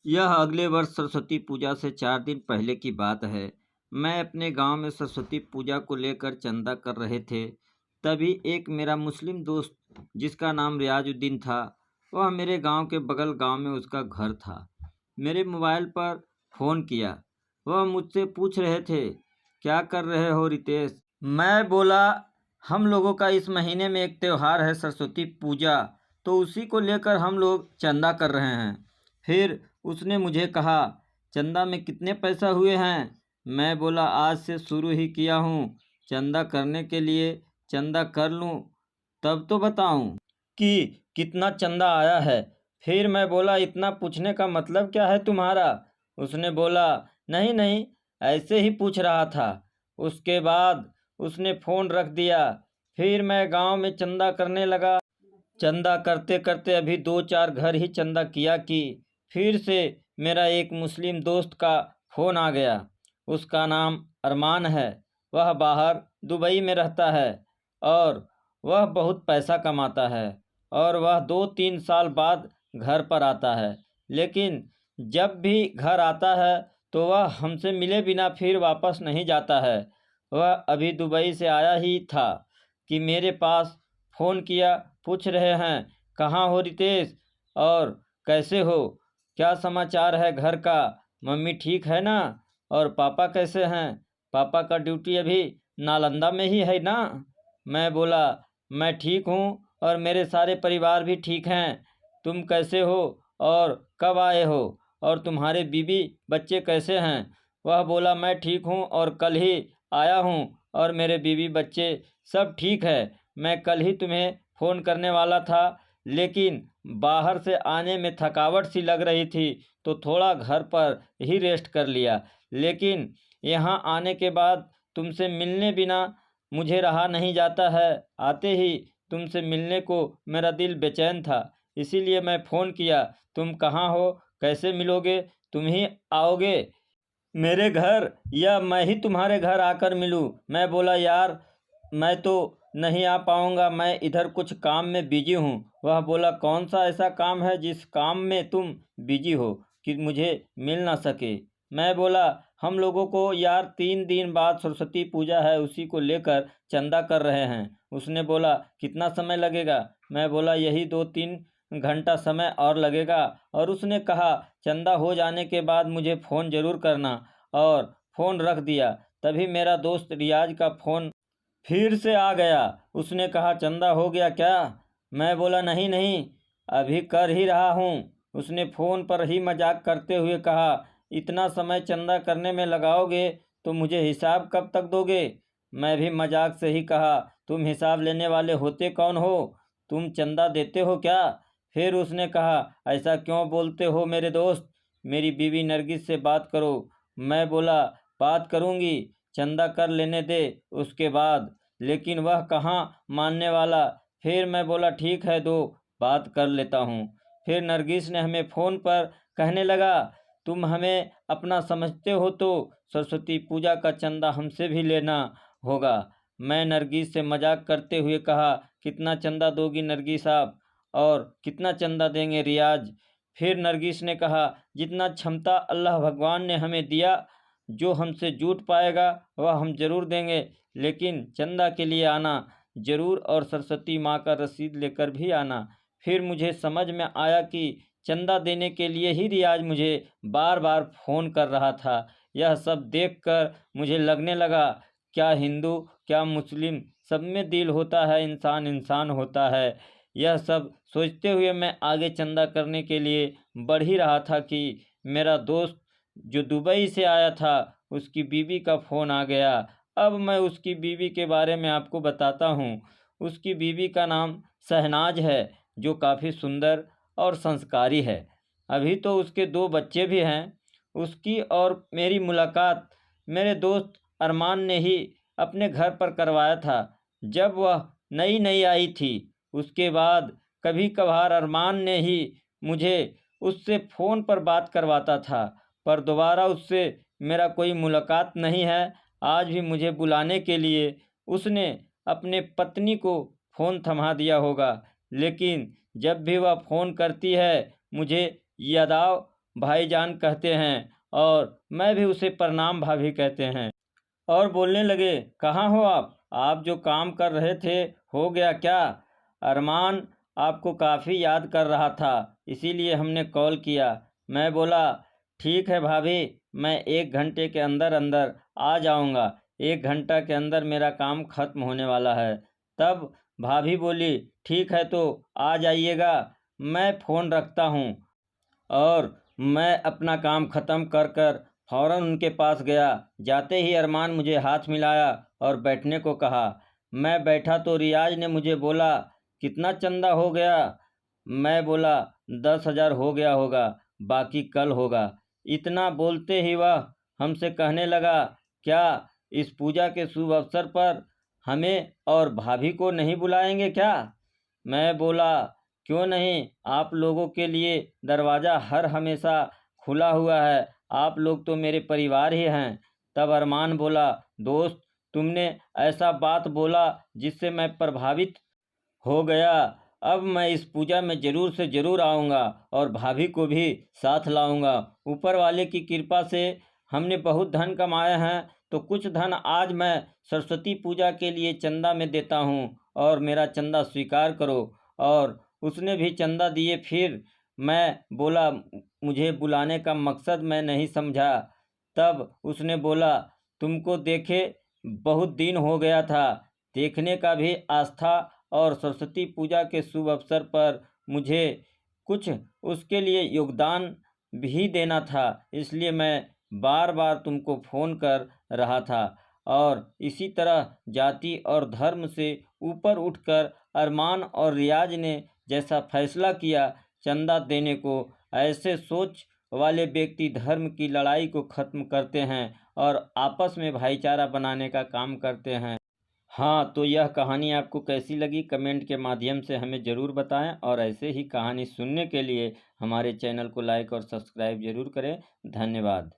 यह अगले वर्ष सरस्वती पूजा से 4 दिन पहले की बात है। मैं अपने गांव में सरस्वती पूजा को लेकर चंदा कर रहे थे। तभी एक मेरा मुस्लिम दोस्त, जिसका नाम रियाजुद्दीन था, वह मेरे गांव के बगल गांव में उसका घर था, मेरे मोबाइल पर फ़ोन किया। वह मुझसे पूछ रहे थे, क्या कर रहे हो रितेश? मैं बोला, हम लोगों का इस महीने में एक त्यौहार है सरस्वती पूजा, तो उसी को लेकर हम लोग चंदा कर रहे हैं। फिर उसने मुझे कहा, चंदा में कितने पैसा हुए हैं? मैं बोला, आज से शुरू ही किया हूँ चंदा करने के लिए, चंदा कर लूँ तब तो बताऊँ कि कितना चंदा आया है। फिर मैं बोला, इतना पूछने का मतलब क्या है तुम्हारा? उसने बोला, नहीं नहीं, ऐसे ही पूछ रहा था। उसके बाद उसने फ़ोन रख दिया। फिर मैं गांव में चंदा करने लगा। चंदा करते करते अभी 2-4 घर ही चंदा किया कि फिर से मेरा एक मुस्लिम दोस्त का फ़ोन आ गया। उसका नाम अरमान है। वह बाहर दुबई में रहता है और वह बहुत पैसा कमाता है और वह 2-3 साल बाद घर पर आता है। लेकिन जब भी घर आता है तो वह हमसे मिले बिना फिर वापस नहीं जाता है। वह अभी दुबई से आया ही था कि मेरे पास फ़ोन किया, पूछ रहे हैं, कहाँ हो रितेश और कैसे हो? क्या समाचार है घर का? मम्मी ठीक है ना? और पापा कैसे हैं? पापा का ड्यूटी अभी नालंदा में ही है ना? मैं बोला, मैं ठीक हूँ और मेरे सारे परिवार भी ठीक हैं। तुम कैसे हो और कब आए हो? और तुम्हारे बीवी बच्चे कैसे हैं? वह बोला, मैं ठीक हूँ और कल ही आया हूँ और मेरे बीवी बच्चे सब ठीक है। मैं कल ही तुम्हें फ़ोन करने वाला था, लेकिन बाहर से आने में थकावट सी लग रही थी तो थोड़ा घर पर ही रेस्ट कर लिया। लेकिन यहाँ आने के बाद तुमसे मिलने बिना मुझे रहा नहीं जाता है। आते ही तुमसे मिलने को मेरा दिल बेचैन था, इसीलिए मैं फ़ोन किया। तुम कहाँ हो? कैसे मिलोगे? तुम ही आओगे मेरे घर या मैं ही तुम्हारे घर आकर मिलूं? मैं बोला, यार मैं तो नहीं आ पाऊंगा, मैं इधर कुछ काम में बिजी हूँ। वह बोला, कौन सा ऐसा काम है जिस काम में तुम बिजी हो कि मुझे मिल ना सके? मैं बोला, हम लोगों को यार 3 दिन बाद सरस्वती पूजा है, उसी को लेकर चंदा कर रहे हैं। उसने बोला, कितना समय लगेगा? मैं बोला, यही 2-3 घंटा समय और लगेगा। और उसने कहा, चंदा हो जाने के बाद मुझे फ़ोन ज़रूर करना, और फ़ोन रख दिया। तभी मेरा दोस्त रियाज का फ़ोन फिर से आ गया। उसने कहा, चंदा हो गया क्या? मैं बोला, नहीं नहीं, अभी कर ही रहा हूँ। उसने फ़ोन पर ही मजाक करते हुए कहा, इतना समय चंदा करने में लगाओगे तो मुझे हिसाब कब तक दोगे? मैं भी मजाक से ही कहा, तुम हिसाब लेने वाले होते कौन हो? तुम चंदा देते हो क्या? फिर उसने कहा, ऐसा क्यों बोलते हो मेरे दोस्त? मेरी बीवी नरगिस से बात करो। मैं बोला, बात करूँगी, चंदा कर लेने दे उसके बाद। लेकिन वह कहाँ मानने वाला। फिर मैं बोला, ठीक है, दो, बात कर लेता हूँ। फिर नरगिस ने हमें फ़ोन पर कहने लगा, तुम हमें अपना समझते हो तो सरस्वती पूजा का चंदा हमसे भी लेना होगा। मैं नरगिस से मजाक करते हुए कहा, कितना चंदा दोगी नरगिस आप? और कितना चंदा देंगे रियाज? फिर नरगिस ने कहा, जितना क्षमता अल्लाह भगवान ने हमें दिया, जो हमसे जुट पाएगा वह हम ज़रूर देंगे, लेकिन चंदा के लिए आना ज़रूर और सरस्वती माँ का रसीद लेकर भी आना। फिर मुझे समझ में आया कि चंदा देने के लिए ही रियाज मुझे बार बार फ़ोन कर रहा था। यह सब देखकर मुझे लगने लगा, क्या हिंदू क्या मुस्लिम, सब में दिल होता है, इंसान इंसान होता है। यह सब सोचते हुए मैं आगे चंदा करने के लिए बढ़ ही रहा था कि मेरा दोस्त जो दुबई से आया था, उसकी बीवी का फ़ोन आ गया। अब मैं उसकी बीवी के बारे में आपको बताता हूँ। उसकी बीवी का नाम शहनाज है, जो काफ़ी सुंदर और संस्कारी है। अभी तो उसके 2 बच्चे भी हैं। उसकी और मेरी मुलाकात मेरे दोस्त अरमान ने ही अपने घर पर करवाया था, जब वह नई नई आई थी। उसके बाद कभी कभार अरमान ने ही मुझे उससे फ़ोन पर बात करवाता था, पर दोबारा उससे मेरा कोई मुलाकात नहीं है। आज भी मुझे बुलाने के लिए उसने अपने पत्नी को फ़ोन थमा दिया होगा, लेकिन जब भी वह फ़ोन करती है मुझे याद भाईजान कहते हैं और मैं भी उसे प्रणाम भाभी कहते हैं। और बोलने लगे, कहाँ हो आप जो काम कर रहे थे हो गया क्या? अरमान आपको काफ़ी याद कर रहा था, इसीलिए हमने कॉल किया। मैं बोला, ठीक है भाभी, मैं 1 घंटे के अंदर अंदर आ जाऊंगा। 1 घंटा के अंदर मेरा काम खत्म होने वाला है। तब भाभी बोली, ठीक है तो आ जाइएगा, मैं फ़ोन रखता हूँ। और मैं अपना काम ख़त्म कर कर फ़ौरन उनके पास गया। जाते ही अरमान मुझे हाथ मिलाया और बैठने को कहा। मैं बैठा तो रियाज ने मुझे बोला, कितना चंदा हो गया? मैं बोला, 10,000 हो गया होगा, बाकी कल होगा। इतना बोलते ही वह हमसे कहने लगा, क्या इस पूजा के शुभ अवसर पर हमें और भाभी को नहीं बुलाएंगे क्या? मैं बोला, क्यों नहीं, आप लोगों के लिए दरवाज़ा हर हमेशा खुला हुआ है, आप लोग तो मेरे परिवार ही हैं। तब अरमान बोला, दोस्त, तुमने ऐसा बात बोला जिससे मैं प्रभावित हो गया। अब मैं इस पूजा में ज़रूर से ज़रूर आऊँगा और भाभी को भी साथ लाऊँगा। ऊपर वाले की कृपा से हमने बहुत धन कमाए हैं, तो कुछ धन आज मैं सरस्वती पूजा के लिए चंदा में देता हूँ और मेरा चंदा स्वीकार करो। और उसने भी चंदा दिए। फिर मैं बोला, मुझे बुलाने का मकसद मैं नहीं समझा। तब उसने बोला, तुमको देखे बहुत दिन हो गया था, देखने का भी आस्था और सरस्वती पूजा के शुभ अवसर पर मुझे कुछ उसके लिए योगदान भी देना था, इसलिए मैं बार बार तुमको फ़ोन कर रहा था। और इसी तरह जाति और धर्म से ऊपर उठकर अरमान और रियाज ने जैसा फैसला किया चंदा देने को, ऐसे सोच वाले व्यक्ति धर्म की लड़ाई को ख़त्म करते हैं और आपस में भाईचारा बनाने का काम करते हैं। हाँ, तो यह कहानी आपको कैसी लगी कमेंट के माध्यम से हमें ज़रूर बताएं और ऐसे ही कहानी सुनने के लिए हमारे चैनल को लाइक और सब्सक्राइब ज़रूर करें। धन्यवाद।